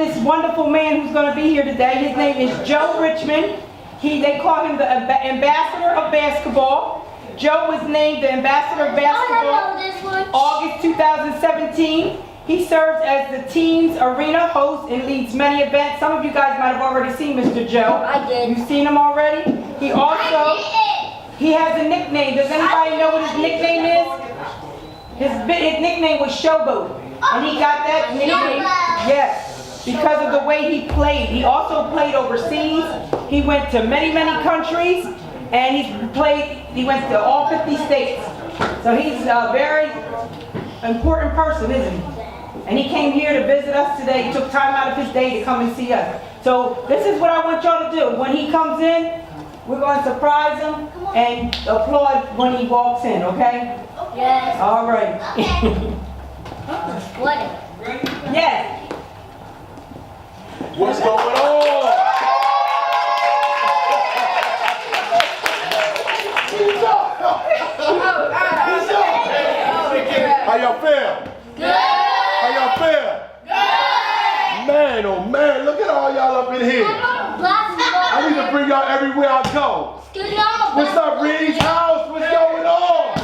this wonderful man who's going to be here today. His name is Joe Richmond. They call him the ambassador of basketball. Joe was named the ambassador of basketball August 2017. He serves as the team's arena host and leads many events. Some of you guys might have already seen Mr. Joe. I did. You've seen him already? He has a nickname. Does anybody know what his nickname is? His nickname was Showboat. And he got that nickname, yes, because of the way he played. He also played overseas. He went to many, many countries. And he went to all 50 states. So he's a very important person, isn't he? And he came here to visit us today. He took time out of his day to come and see us. So this is what I want y'all to do. When he comes in, we're going to surprise him and applaud when he walks in, okay? Yes. All right. What? Yes. What's going on? How y'all feel? Good. How y'all feel? Good. Man, oh man, look at all y'all up in here. I need to bring y'all everywhere I go. What's up, Reed's house? What's going on?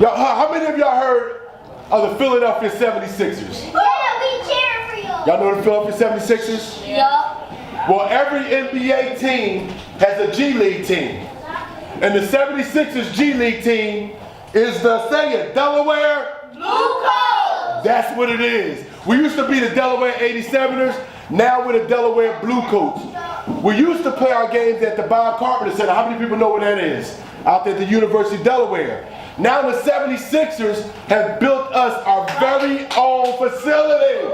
Y'all, how many of y'all heard of the Philadelphia 76ers? Yeah, we cheer for you. Y'all know the Philadelphia 76ers? Yup. Well, every NBA team has a G League team. And the 76ers G League team is the, say it, Delaware Blue Coats. That's what it is. We used to be the Delaware 87ers. Now we're the Delaware Blue Coats. We used to play our games at the Bob Carpenter Center. How many people know where that is? Out there at the University of Delaware. Now the 76ers have built us our very own facility.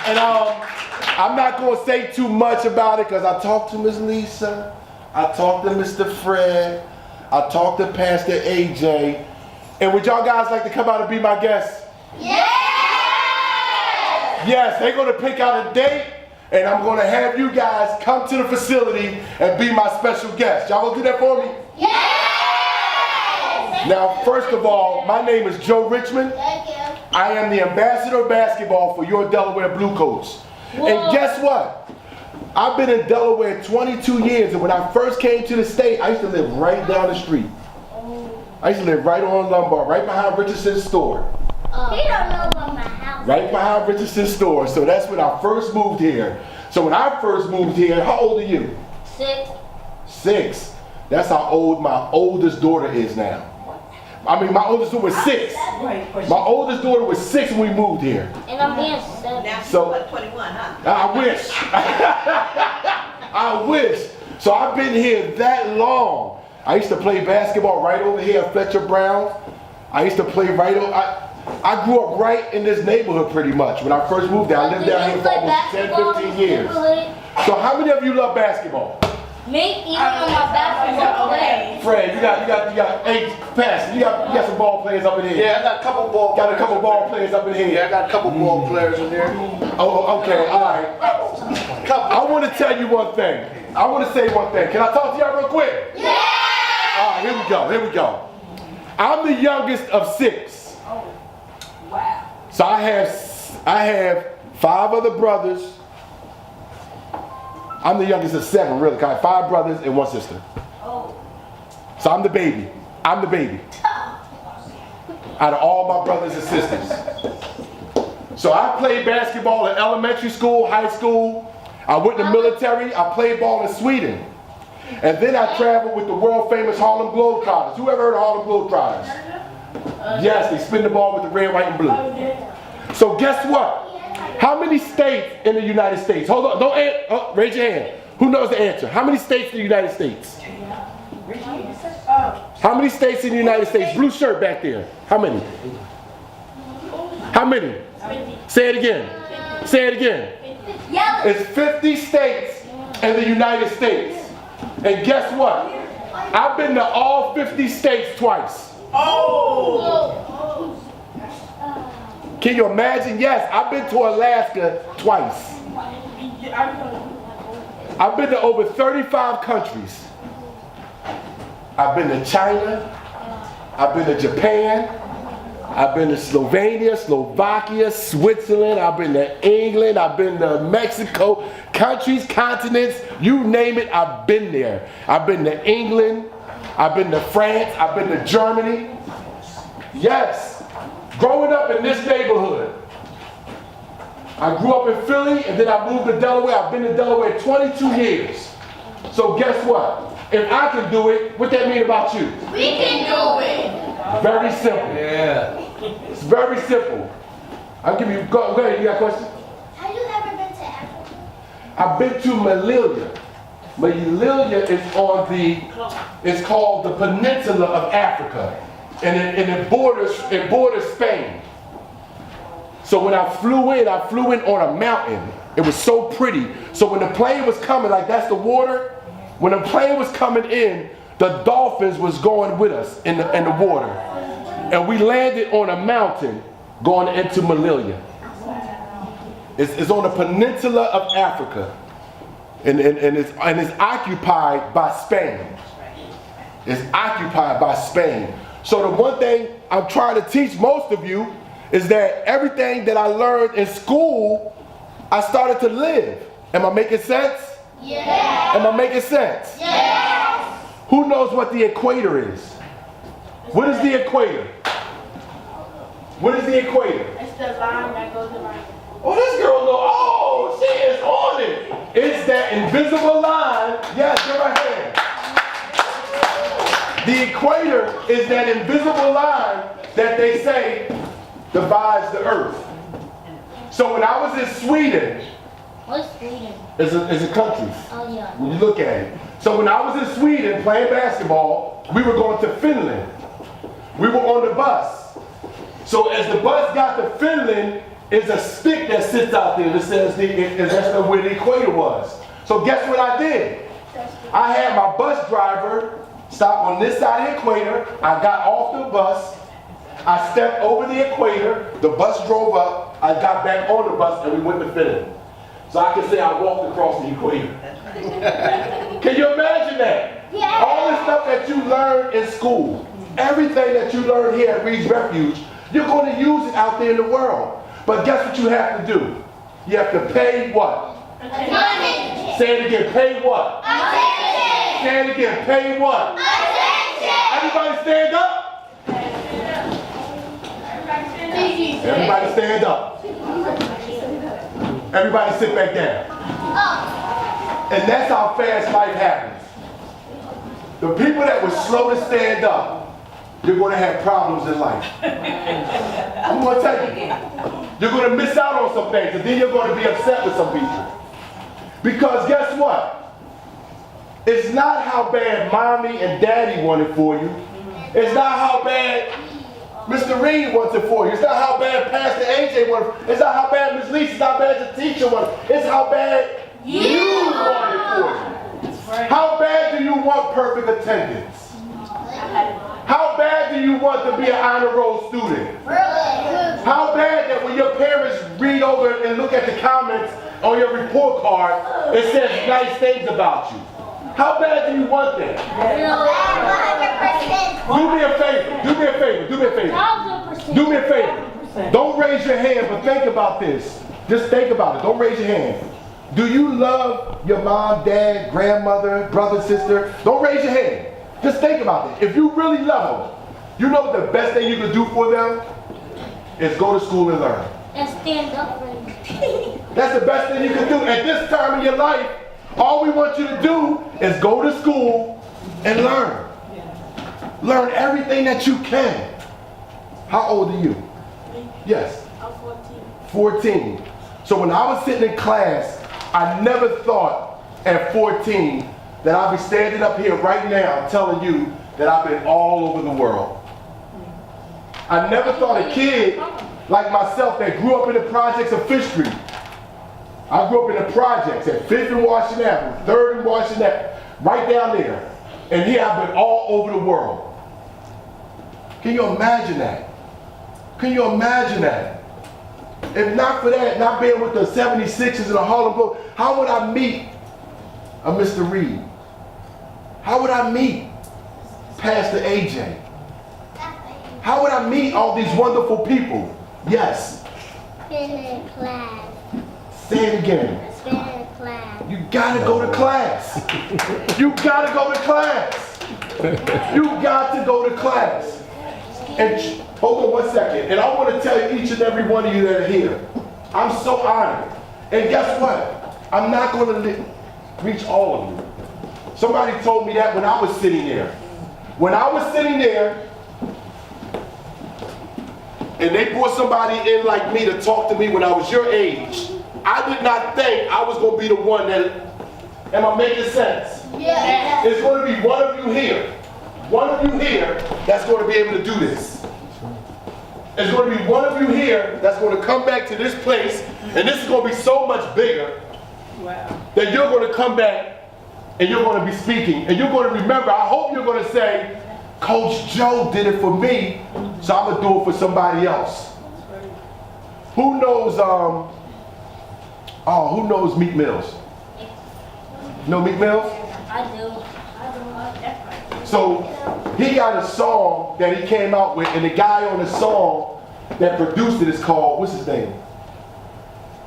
And I'm not going to say too much about it because I talked to Miss Lisa. I talked to Mr. Fred. I talked to Pastor AJ. And would y'all guys like to come out and be my guests? Yes! Yes, they're going to pick out a date, and I'm going to have you guys come to the facility and be my special guest. Y'all going to do that for me? Yes! Now, first of all, my name is Joe Richmond. Thank you. I am the ambassador of basketball for your Delaware Blue Coats. Whoa. And guess what? I've been in Delaware 22 years, and when I first came to the state, I used to live right down the street. I used to live right on Lombard, right behind Richardson's store. He don't know about my house. Right behind Richardson's store. So that's when I first moved here. So when I first moved here, how old are you? 6. 6. That's how old my oldest daughter is now. I mean, my oldest daughter was 6. My oldest daughter was 6 when we moved here. And I'm being 7. Now she's So- 21, huh? I wish. I wish. So I've been here that long. I used to play basketball right over here at Fletcher Brown. I used to play right over. I grew up right in this neighborhood pretty much. When I first moved there, I lived down here for almost 10, 15 years. So how many of you love basketball? Me, even on my basketball play. Fred, you got 8 passes. You got some ball players up in here. Yeah, I got a couple ball. Got a couple ball players up in here. Yeah, I got a couple ball players in there. Oh, okay, all right. I want to tell you one thing. I want to say one thing. Can I talk to y'all real quick? Yeah! All right, here we go. I'm the youngest of 6. Wow. So I have 5 other brothers. I'm the youngest of 7, really. I have 5 brothers and 1 sister. So I'm the baby. I'm the baby. Out of all my brothers and sisters. So I played basketball in elementary school, high school. I went to the military. I played ball in Sweden. And then I traveled with the world famous Harlem Globetrotters. Who ever heard of Harlem Globetrotters? Yes, they spin the ball with the red, white, and blue. So guess what? How many states in the United States? Hold on, don't raise your hand. Who knows the answer? How many states in the United States? How many states in the United States? Blue shirt back there. How many? How many? Say it again. Say it again. It's 50 states in the United States. And guess what? I've been to all 50 states twice. Oh! Can you imagine? Yes, I've been to Alaska twice. I've been to over 35 countries. I've been to China. I've been to Japan. I've been to Slovenia, Slovakia, Switzerland. I've been to England. I've been to Mexico. Countries, continents, you name it, I've been there. I've been to England. I've been to France. I've been to Germany. Yes. Growing up in this neighborhood. I grew up in Philly and then I moved to Delaware. I've been to Delaware 22 years. So guess what? If I can do it, what that mean about you? We can do it. Very simple. Yeah. It's very simple. I'll give you, go ahead, you got a question? Have you ever been to Africa? I've been to Melilla. Melilla is it's called the Peninsula of Africa. And it borders Spain. So when I flew in on a mountain. It was so pretty. So when the plane was coming, like that's the water. When the plane was coming in, the dolphins was going with us in the water. And we landed on a mountain going into Melilla. It's on the peninsula of Africa. And it's occupied by Spain. It's occupied by Spain. So the one thing I'm trying to teach most of you is that everything that I learned in school, I started to live. Am I making sense? Yes. Am I making sense? Yes. Who knows what the equator is? What is the equator? What is the equator? It's the line that goes around. Oh, this girl know. Oh, she is on it. It's that invisible line. Yes, give her hand. The equator is that invisible line that they say divides the earth. So when I was in Sweden, What's Sweden? it's a country. Oh, yeah. When you look at it. So when I was in Sweden playing basketball, we were going to Finland. We were on the bus. So as the bus got to Finland, is a stick that sits out there that says that's where the equator was. So guess what I did? I had my bus driver stop on this side of the equator. I got off the bus. I stepped over the equator. The bus drove up. I got back on the bus and we went to Finland. So I can say I walked across the equator. Can you imagine that? Yeah. All the stuff that you learned in school, everything that you learned here at Refuge, you're going to use it out there in the world. But guess what you have to do? You have to pay what? Attention. Say it again, pay what? Attention. Say it again, pay what? Attention. Everybody stand up. Everybody stand up. Everybody sit back down. And that's how fast life happens. The people that were slow to stand up, you're going to have problems in life. I'm going to tell you. You're going to miss out on some things, and then you're going to be upset with some people. Because guess what? It's not how bad mommy and daddy want it for you. It's not how bad Mr. Reed wants it for you. It's not how bad Pastor AJ wants it. It's not how bad Ms. Lisa, it's not how bad the teacher wants it. It's how bad you want it for you. How bad do you want perfect attendance? How bad do you want to be an honor roll student? How bad that when your parents read over and look at the comments on your report card, it says nice things about you? How bad do you want that? 100%. Do me a favor. Do me a favor. Do me a favor. 1,000%. Do me a favor. Don't raise your hand, but think about this. Just think about it. Don't raise your hand. Do you love your mom, dad, grandmother, brother, sister? Don't raise your hand. Just think about it. If you really love them, you know what the best thing you can do for them is go to school and learn. And stand up for them. That's the best thing you can do. At this time in your life, all we want you to do is go to school and learn. Learn everything that you can. How old are you? Yes. I'm 14. 14. So when I was sitting in class, I never thought at 14 that I'd be standing up here right now telling you that I've been all over the world. I never thought a kid like myself that grew up in the projects of Fish Street. I grew up in the projects at 5th and Washington Avenue, 3rd and Washington Avenue, right down there. And here I've been all over the world. Can you imagine that? Can you imagine that? If not for that, not being with the 76ers and the Harlem Globe, how would I meet a Mr. Reed? How would I meet Pastor AJ? How would I meet all these wonderful people? Yes. Spend in class. Say it again. Spend in class. You gotta go to class. You gotta go to class. You got to go to class. And hold on one second. And I want to tell you, each and every one of you that are here, I'm so honored. And guess what? I'm not going to reach all of you. Somebody told me that when I was sitting there. When I was sitting there, and they brought somebody in like me to talk to me when I was your age, I did not think I was going to be the one that, am I making sense? Yeah. It's going to be one of you here. One of you here that's going to be able to do this. There's going to be one of you here that's going to come back to this place, and this is going to be so much bigger that you're going to come back and you're going to be speaking, and you're going to remember, I hope you're going to say, Coach Joe did it for me, so I'm going to do it for somebody else. Who knows, who knows Meek Mills? Know Meek Mills? I do. So he got a song that he came out with, and the guy on the song that produced it is called, what's his name?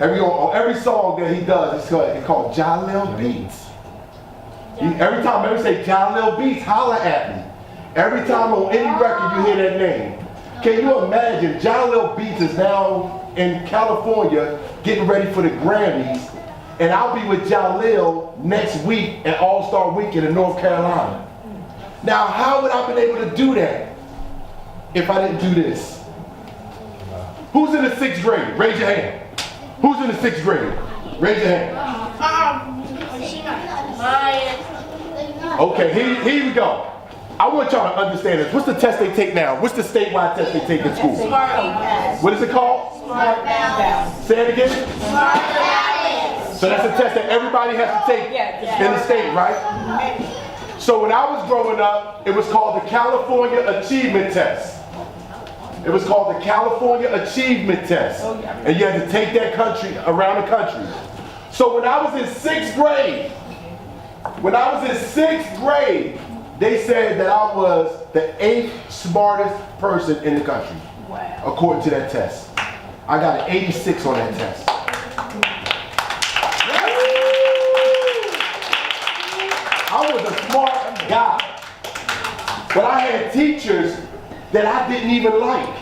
Every song that he does, it's called Jalil Beats. Every time I say Jalil Beats, holla at me. Every time on any record you hear that name. Can you imagine Jalil Beats is now in California getting ready for the Grammys, and I'll be with Jalil next week at All-Star Weekend in North Carolina. Now, how would I have been able to do that if I didn't do this? Who's in the 6th grade? Raise your hand. Who's in the 6th grade? Raise your hand. Okay, here we go. I want y'all to understand this. What's the test they take now? What's the statewide test they take in school? What is it called? Smart balance. Say it again. Smart balance. So that's a test that everybody has to take in the state, right? So when I was growing up, it was called the California Achievement Test. It was called the California Achievement Test. And you had to take that around the country. So when I was in 6th grade, they said that I was the 8th smartest person in the country. Wow. According to that test. I got an 86 on that test. I was a smart guy. But I had teachers that I didn't even like.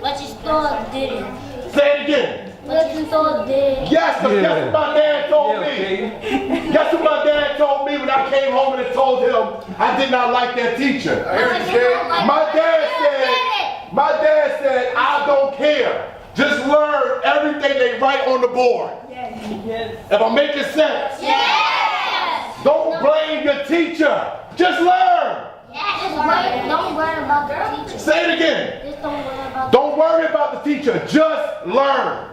What you thought didn't. Say it again. What you thought did. Yes, because guess what my dad told me? Guess what my dad told me when I came home and told him I did not like that teacher? My dad said, I don't care. Just learn everything they write on the board. Yes. Am I making sense? Yes. Don't blame your teacher. Just learn. Yes. Don't worry about the teacher. Say it again. Just don't worry about the Don't worry about the teacher. Just learn.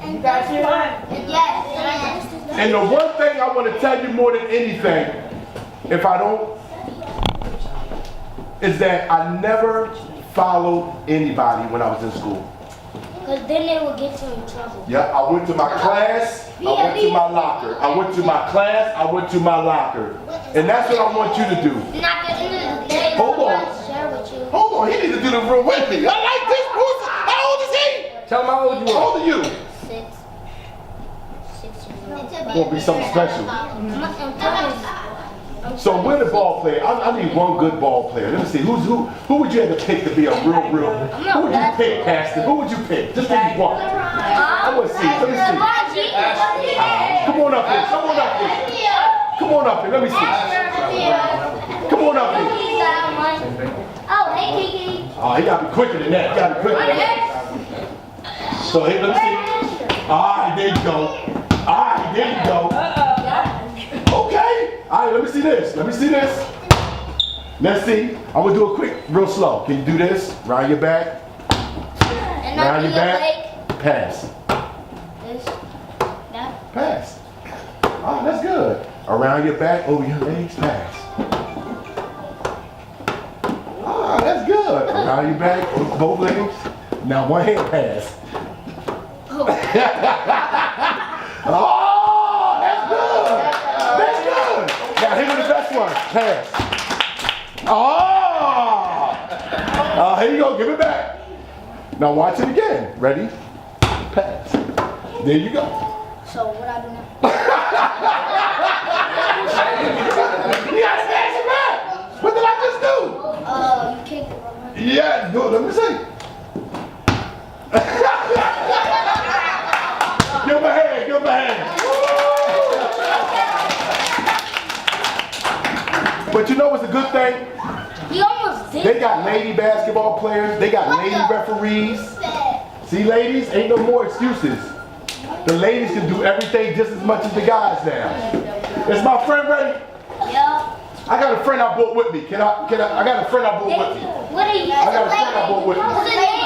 You got your mind. Yes. And the one thing I want to tell you more than anything, if I don't, is that I never followed anybody when I was in school. Because then they will get you in trouble. Yeah, I went to my class, I went to my locker. I went to my class, I went to my locker. And that's what I want you to do. And at the end of the day, Hold on. I share with you. Hold on, he needs to do the room with me. I like this. How old is he? Tell him how old you How are. old are you? 6 years old. Gonna be something special. I'm telling you. So we're the ball player. I need one good ball player. Let me see. Who would you have to pick to be a real? Who would you pick, Pastor? Who would you pick? Just pick one. I want to see. Let me see. Come on up here. Come on up here. Come on up here. Let me see. Come on up here. Oh, hey, Kiki. Oh, he gotta be quicker than that. He gotta be quicker than that. So here, let me see. All right, there you go. All right, there you go. Okay. All right, let me see this. Let me see this. Let's see. I'm gonna do it quick, real slow. Can you do this? Round your back. Round your back. Pass. Pass. Oh, that's good. Around your back, over your legs, pass. Ah, that's good. Around your back, over both legs. Now one hand pass. Oh, that's good. That's good. Now here with the best one. Pass. Oh! Oh, here you go. Give it back. Now watch it again. Ready? Pass. There you go. So what I do now? You gotta smash it back. What did I just do? You kicked it wrong. Yeah, go. Let me see. Give him a hand. Give him a hand. But you know what's a good thing? He almost did. They got lady basketball players. They got lady referees. See, ladies, ain't no more excuses. The ladies can do everything just as much as the guys now. Is my friend ready? Yeah. I got a friend I brought with me. I got a friend I brought with me. What are you? I got a friend I brought with me. What's his name?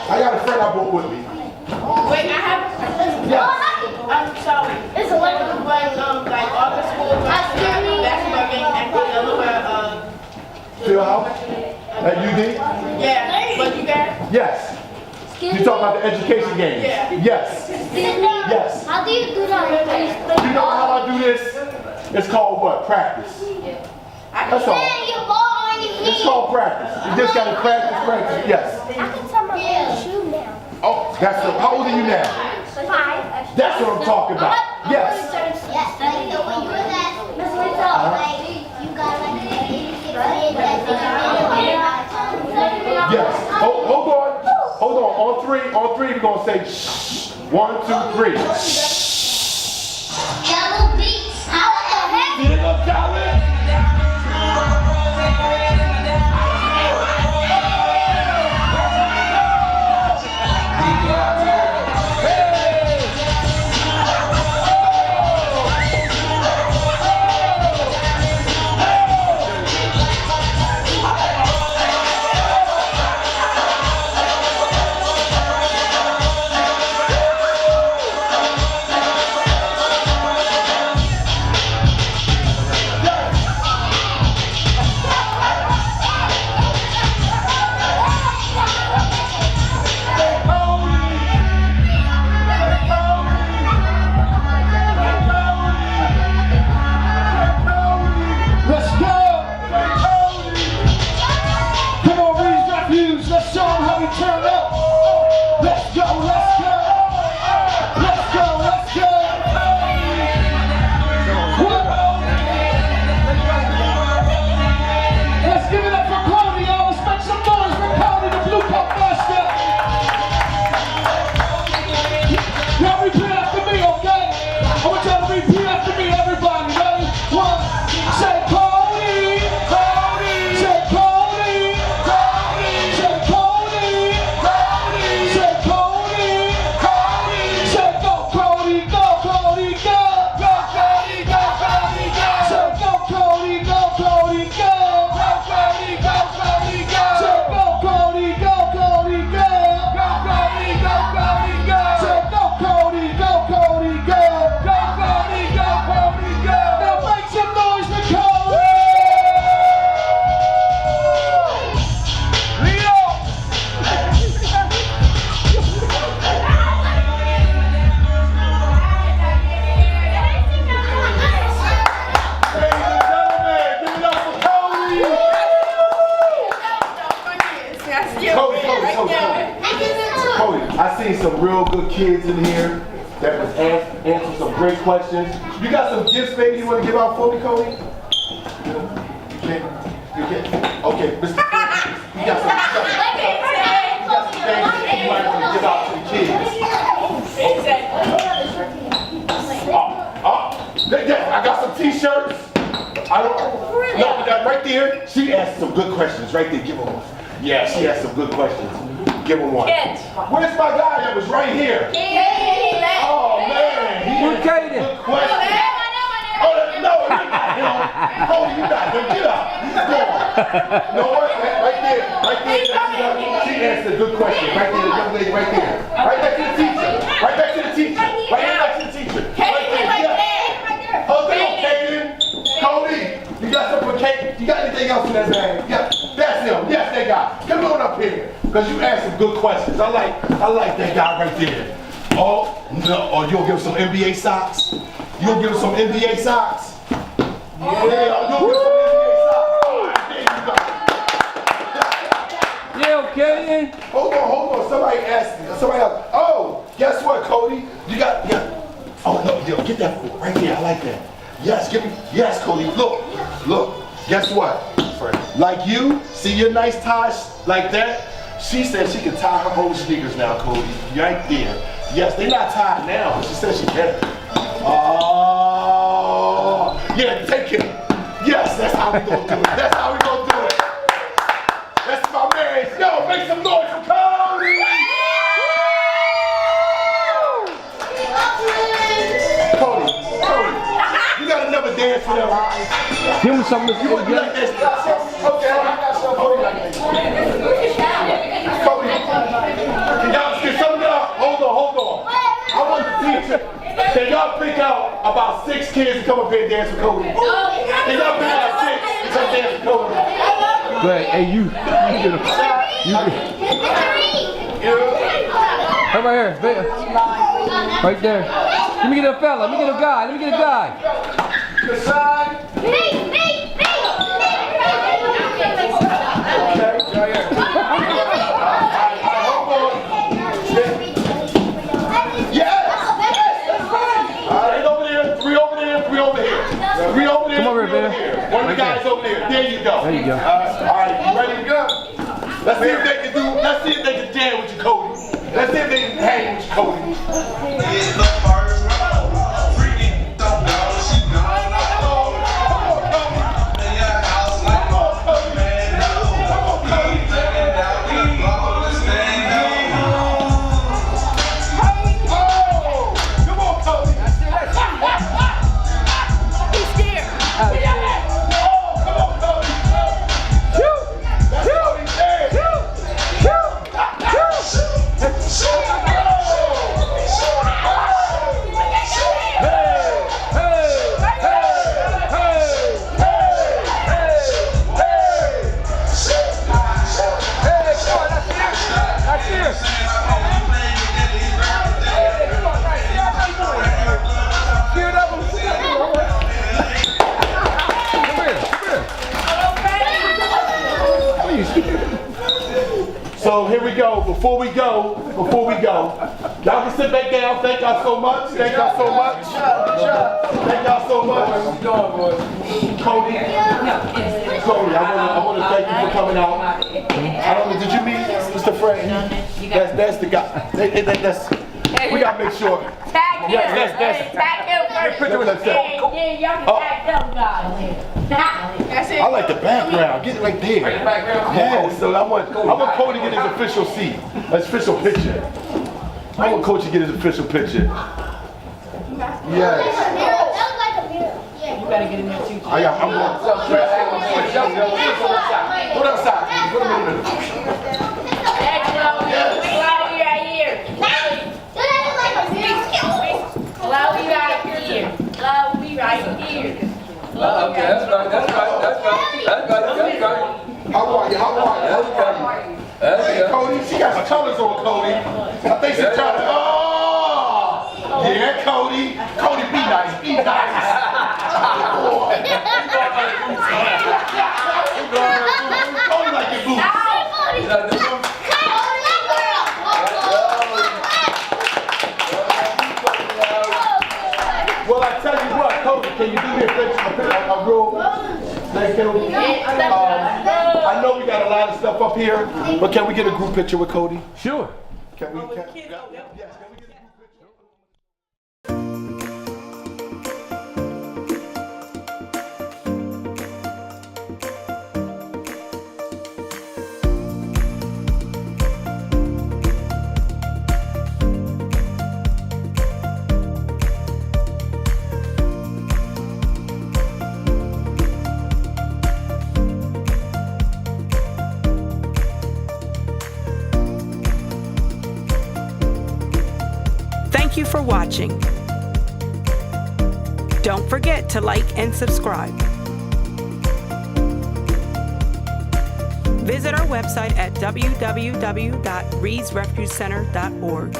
I got a friend I brought with me. Wait, I have a question. Yes. I'm sorry. It's a like all the schools basketball game at the other Field house? At UD? yeah, but you guys Yes. You talking about the education games? Yeah. Yes. Yes. How do you do that? You know how I do this? It's called what? Practice. That's all. Your ball on your It's called practice. You just gotta practice, practice. Yes. I can tell my shoe now. Oh, that's the, how old are you now? 5. That's what I'm talking about. Yes. Yes, like so when you were that, like you got like Yes. Hold on. Hold on. On three, we're gonna say shh. 1, 2, 3. Yellow beats. How the heck? Get up, Calvin. Let's go! Come on, Refuge, let's show them how we turn up. Let's go, let's go. Let's go, let's go. Let's give it up for Cody, y'all. Let's make some noise for Cody, the Blue Cup Master. Y'all repeat after me, okay? I want y'all to repeat after me, everybody. Ready? 1, say Cody, Cody, say Cody, Cody, say Cody, Cody, say Cody, Cody, say go Cody, go Cody, go, go Cody, go Cody, go, say go Cody, go Cody, go, go Cody, go Cody, go, say go Cody, go Cody, go, go Cody, go Cody, go, say go Cody, go Cody, go, go Cody, go Cody, go. Now make some noise for Cody. Leo. Ladies and gentlemen, give it up for Cody. Cody, I seen some real good kids in here that was answering some great questions. You got some gifts maybe you want to give out for me, Cody? You can't? You can't? Okay, Mr. You got some stuff. You got some things that you might want to give out to the kids. I got some t-shirts. I don't no, that right there. She asked some good questions. Right there, give her one. Yeah, she asked some good questions. Give her one. Where's my guy that was right here? Oh man, he asked some good questions. Oh no, you're not him. Oh, you're not him. Get up. He's gone. No, right there. She asked a good question. Right there, the young lady right there. Right next to the teacher. Right next to the teacher. Right next to the teacher. Right there. Yeah. Oh, come on, Kaden. Cody, you got some for Kate? You got anything else in that bag? Yeah, that's him. Yes, that guy. Come on up here, because you asked some good questions. I like that guy right there. Oh, no. Oh, you'll give him some NBA socks? You'll give him some NBA socks? Yeah, you'll get some NBA socks. All right, there you go. Yeah, okay. Hold on. Somebody asked me. Somebody else. Oh, guess what, Cody? You got, yeah. Oh, no, yo, get that right there. I like that. Yes, give me, yes, Cody. Look. Guess what? Like you, see your nice ties like that? She said she can tie her own sneakers now, Cody. Right there. Yes, they're not tied now. She said she can. Oh, yeah, take it. Yes, that's how we gonna do it. That's how we gonna do it. That's my man. Yo, make some noise for Cody. Cody, you got another dance for them. Give me some of You want to like this? Okay, I got some. Cody like this. Cody, can y'all get some of y'all? Hold on. I want the teacher. Can y'all pick out about 6 kids to come up here and dance with Cody? Can y'all pick out 6 to come dance with Cody? But hey, you get him. Come right here, right there. Let me get a fella. Let me get a guy. The side. Come over here, man. One of the guys over there. There you go. There you go. All right, you ready to go? Let's see if they can jam with you, Cody. Let's see if they can hang with you, Cody. So here we go. Before we go, y'all can sit back down. Thank y'all so much. Thank y'all so much. Cody, I want to thank you for coming out. I don't know, did you meet Mr. Frank? That's the guy. We gotta make sure. Tag him. Yes. Tag him first. Picture with himself. Yeah, y'all can tag them guys. That's it. I like the background. Get it right there. Yeah, so I want Cody to get his official seat, his official picture. I want Coach to get his official picture. Yes. You better get in there too. I'm going. What else? What a minute. Chloe right here. Chloe right here. Chloe right here. Okay, that's right. How are you? Hey, Cody, she got some colors on, Cody. I think she's trying to. Oh! Yeah, Cody. Cody, be nice. Be nice. Cody like your boots. Well, I tell you what, Cody, can you do me a real nice Cody? I know we got a lot of stuff up here, but can we get a group picture with Cody? Sure. Can we? Yes, can we get a group picture? Thank you for watching. Don't forget to like and subscribe. Visit our website at www.reesrefugecenter.org.